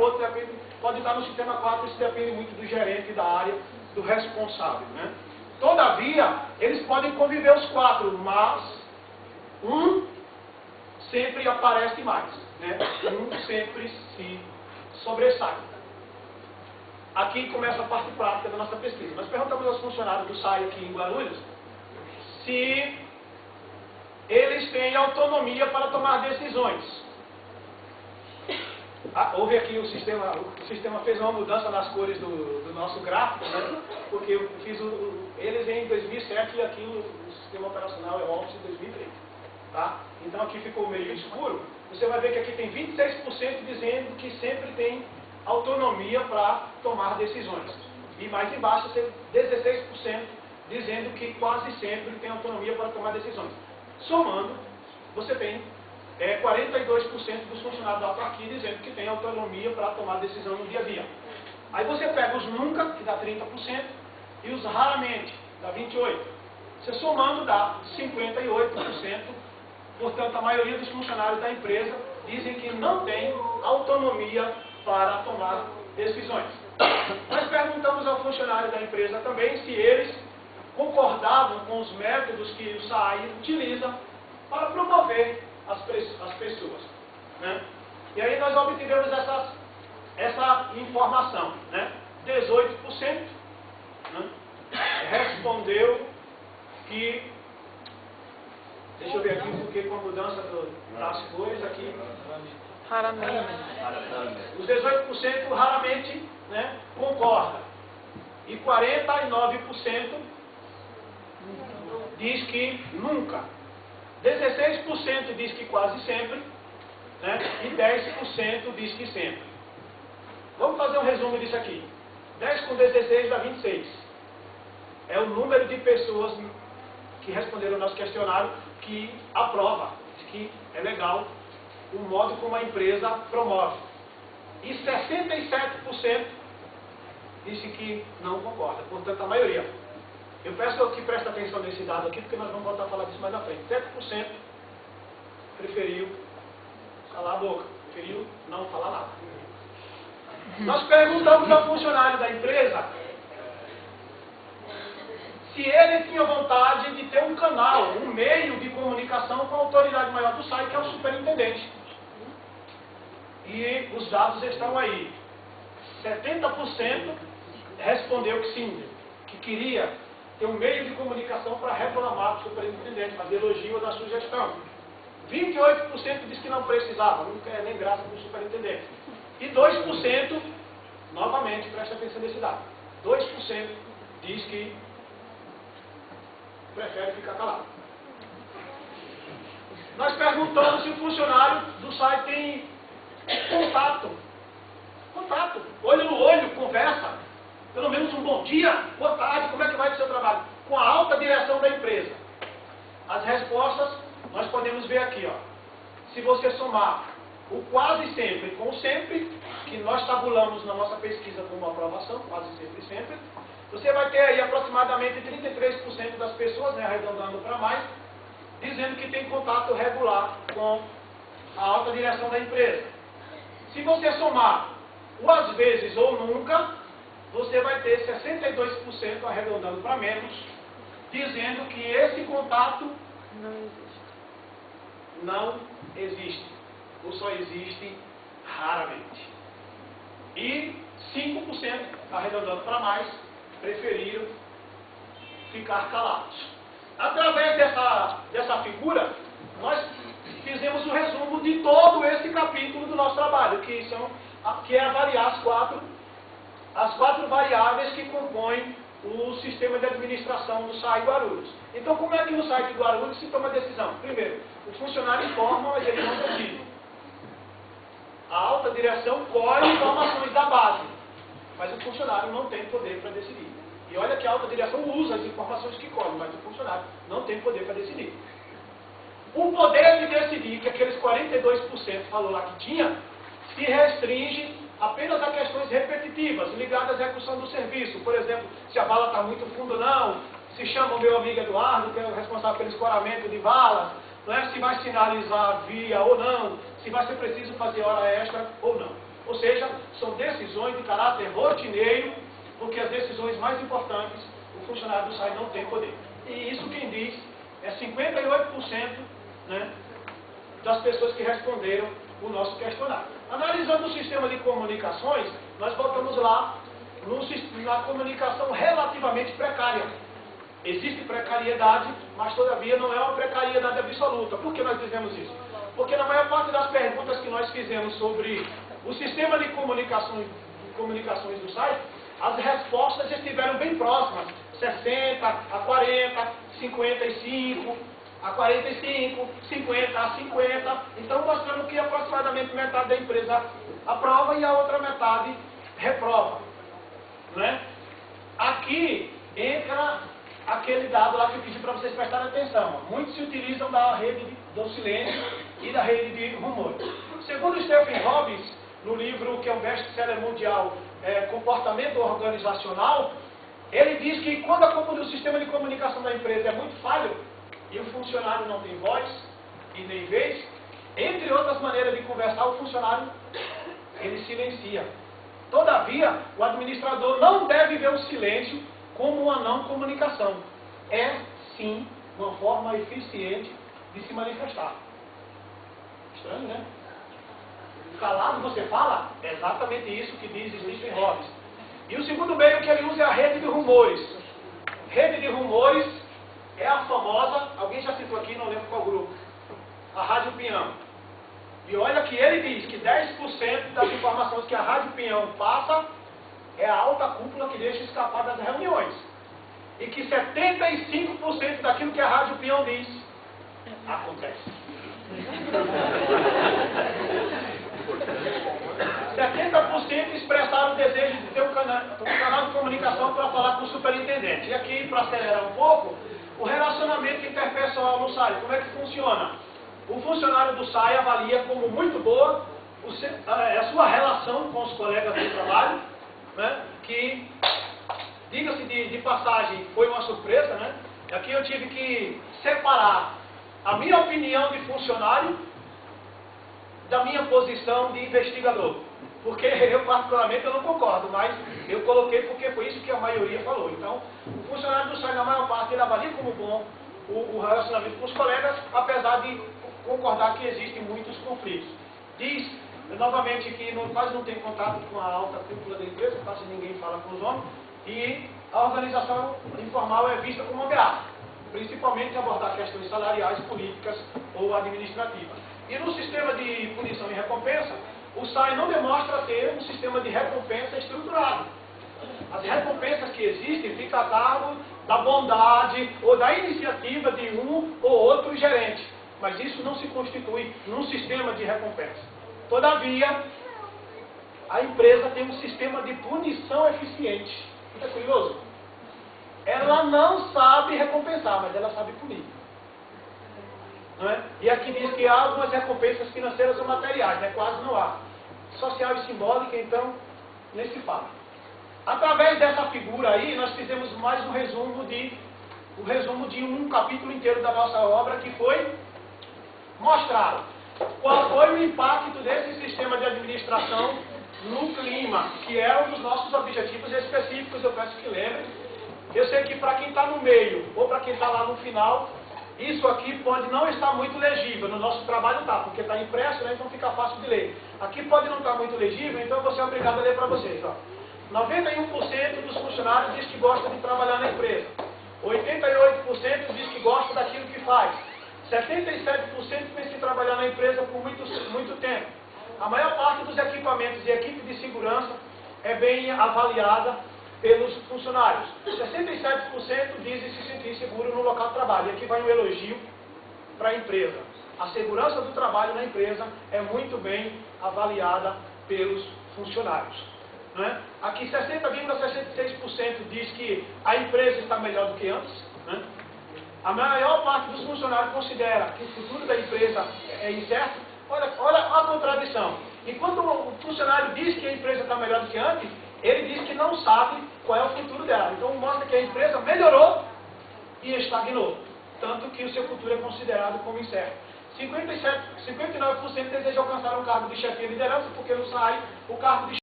o outro pode estar no sistema 4, isso depende muito do gerente da área, do responsável, né? Todavia, eles podem conviver os 4, mas um sempre aparece mais, né? Um sempre se sobressai. Aqui começa a parte prática da nossa pesquisa. Nós perguntamos aos funcionários do SAI aqui em Guarulhos se eles têm autonomia para tomar decisões. Houve aqui o sistema fez uma mudança nas cores do nosso gráfico, né? Porque eu fiz eles em 2007 e aqui o sistema operacional é o Office 2003. Tá? Então aqui ficou meio escuro. Você vai ver que aqui tem 26% dizendo que sempre tem autonomia para tomar decisões. E mais embaixo tem 16% dizendo que quase sempre tem autonomia para tomar decisões. Somando, você tem 42% dos funcionários da autarquia dizendo que tem autonomia para tomar decisão no dia a dia. Aí você pega os nunca, que dá 30%, e os raramente, dá 28%. Você somando, dá 58%. Portanto, a maioria dos funcionários da empresa dizem que não tem autonomia para tomar decisões. Nós perguntamos ao funcionário da empresa também se eles concordavam com os métodos que o SAI utiliza para promover as pessoas, né? E aí nós obtivemos essa informação, né? 18%, né, respondeu que, deixa eu ver aqui, porque com a mudança das cores aqui, Raramente. os 18% raramente, né, concorda, e 49% diz que nunca. 16% diz que quase sempre, né? E 10% diz que sempre. Vamos fazer um resumo disso aqui. 10 com 16 dá 26. É o número de pessoas que responderam ao nosso questionário que aprova, que é legal o modo como a empresa promove. E 67% disse que não concorda, portanto a maioria. Eu peço que preste atenção nesse dado aqui, porque nós vamos voltar a falar disso mais na frente. 7% preferiu calar a boca, preferiu não falar nada. Nós perguntamos ao funcionário da empresa se ele tinha vontade de ter um canal, um meio de comunicação com a autoridade maior do SAI, que é o superintendente. E os dados estão aí. 70% respondeu que sim, que queria ter um meio de comunicação para reclamar do superintendente, fazer elogio da sugestão. 28% disse que não precisava, não quer nem graça para o superintendente. E 2%, novamente, presta atenção nesse dado, 2% diz que prefere ficar calado. Nós perguntamos se o funcionário do site tem contato, olho no olho, conversa, pelo menos um bom dia, boa tarde, como é que vai o seu trabalho? Com a alta direção da empresa. As respostas nós podemos ver aqui, ó. Se você somar o quase sempre com o sempre, que nós tabulamos na nossa pesquisa como aprovação, quase sempre, você vai ter aí aproximadamente 33% das pessoas, né, arredondando para mais, dizendo que tem contato regular com a alta direção da empresa. Se você somar o às vezes ou nunca, você vai ter 62% arredondando para menos, dizendo que esse contato não existe, ou só existe raramente. E 5%, arredondando para mais, preferiram ficar calados. Através dessa figura, nós fizemos o resumo de todo esse capítulo do nosso trabalho, que é avaliar as quatro variáveis que compõem o sistema de administração do SAI Guarulhos. Então, como é que no site do Guarulhos se toma a decisão? Primeiro, o funcionário informa, mas ele não decide. A alta direção colhe informações da base, mas o funcionário não tem poder para decidir. E olha que a alta direção usa as informações que colhe, mas o funcionário não tem poder para decidir. O poder de decidir, que aqueles 42% falou lá que tinha, se restringe apenas a questões repetitivas, ligadas à execução do serviço. Por exemplo, se a vala está muito fundo ou não, se chama o meu amigo Eduardo, que é o responsável pelo escoramento de valas, não é? Se vai sinalizar via ou não, se vai ser preciso fazer hora extra ou não. Ou seja, são decisões de caráter rotineiro, porque as decisões mais importantes, o funcionário do SAI não tem poder. E isso quem diz é 58%, né, das pessoas que responderam o nosso questionário. Analisando o sistema de comunicações, nós voltamos lá na comunicação relativamente precária. Existe precariedade, mas todavia não é uma precariedade absoluta. Por que nós dizemos isso? Porque na maior parte das perguntas que nós fizemos sobre o sistema de comunicações do site, as respostas estiveram bem próximas. 60 a 40, 55 a 45, 50 a 50. Então mostrando que aproximadamente metade da empresa aprova e a outra metade reprova. Né? Aqui entra aquele dado lá que eu pedi para vocês prestarem atenção. Muitos se utilizam da rede do silêncio e da rede de rumores. Segundo Stephen Robbins, no livro que é um best-seller mundial, Comportamento Organizacional, ele diz que quando o sistema de comunicação da empresa é muito falho e o funcionário não tem voz e nem vez, entre outras maneiras de conversar, o funcionário ele silencia. Todavia, o administrador não deve ver o silêncio como uma não comunicação. É, sim, uma forma eficiente de se manifestar. Estranho, né? Calado você fala? É exatamente isso que diz Stephen Robbins. E o segundo meio que ele usa é a rede de rumores. Rede de rumores é a famosa, alguém já citou aqui, não lembro qual grupo, a Rádio Pinhão. E olha que ele diz que 10% das informações que a Rádio Pinhão passa é a alta cúpula que deixa escapar das reuniões. E que 75% daquilo que a Rádio Pinhão diz acontece. 70% expressaram o desejo de ter um canal de comunicação para falar com o superintendente. E aqui, para acelerar um pouco, o relacionamento interpessoal no SAI, como é que funciona? O funcionário do SAI avalia como muito boa a sua relação com os colegas do trabalho, né, que, diga-se de passagem, foi uma surpresa, né? Aqui eu tive que separar a minha opinião de funcionário da minha posição de investigador. Porque eu, particularmente, eu não concordo, mas eu coloquei porque foi isso que a maioria falou. Então, o funcionário do SAI, na maior parte, ele avalia como bom o relacionamento com os colegas, apesar de concordar que existem muitos conflitos. Diz, novamente, que quase não tem contato com a alta cúpula da empresa, quase ninguém fala com os homens, e a organização informal é vista como ameaça, principalmente abordar questões salariais, políticas ou administrativas. E no sistema de punição e recompensa, o SAI não demonstra ter um sistema de recompensa estruturado. As recompensas que existem ficam a cargo da bondade ou da iniciativa de um ou outro gerente. Mas isso não se constitui num sistema de recompensa. Todavia, a empresa tem um sistema de punição eficiente. Isso é curioso? Ela não sabe recompensar, mas ela sabe punir. Não é? E aqui diz que há algumas recompensas financeiras ou materiais, né? Quase não há. Social e simbólica, então, nem se fala. Através dessa figura aí, nós fizemos mais um resumo de um capítulo inteiro da nossa obra, que foi mostrar qual foi o impacto desse sistema de administração no clima, que é um dos nossos objetivos específicos, eu peço que lembrem. Eu sei que para quem está no meio, ou para quem está lá no final, isso aqui pode não estar muito legível. No nosso trabalho está, porque está impresso, né? Então fica fácil de ler. Aqui pode não estar muito legível, então eu vou ser obrigado a ler para vocês. Ó. 91% dos funcionários diz que gosta de trabalhar na empresa. 88% diz que gosta daquilo que faz. 77% pensa em trabalhar na empresa por muito tempo. A maior parte dos equipamentos e equipe de segurança é bem avaliada pelos funcionários. 67% dizem se sentir seguro no local de trabalho. E aqui vai um elogio para a empresa. A segurança do trabalho na empresa é muito bem avaliada pelos funcionários. Não é? Aqui 60,66% diz que a empresa está melhor do que antes. Né? A maior parte dos funcionários considera que o futuro da empresa é incerto. Olha a contradição. Enquanto o funcionário diz que a empresa está melhor do que antes, ele diz que não sabe qual é o futuro dela. Então mostra que a empresa melhorou e estagnou. Tanto que o seu futuro é considerado como incerto. 59% deseja alcançar um cargo de chefia e liderança, porque não sai o cargo de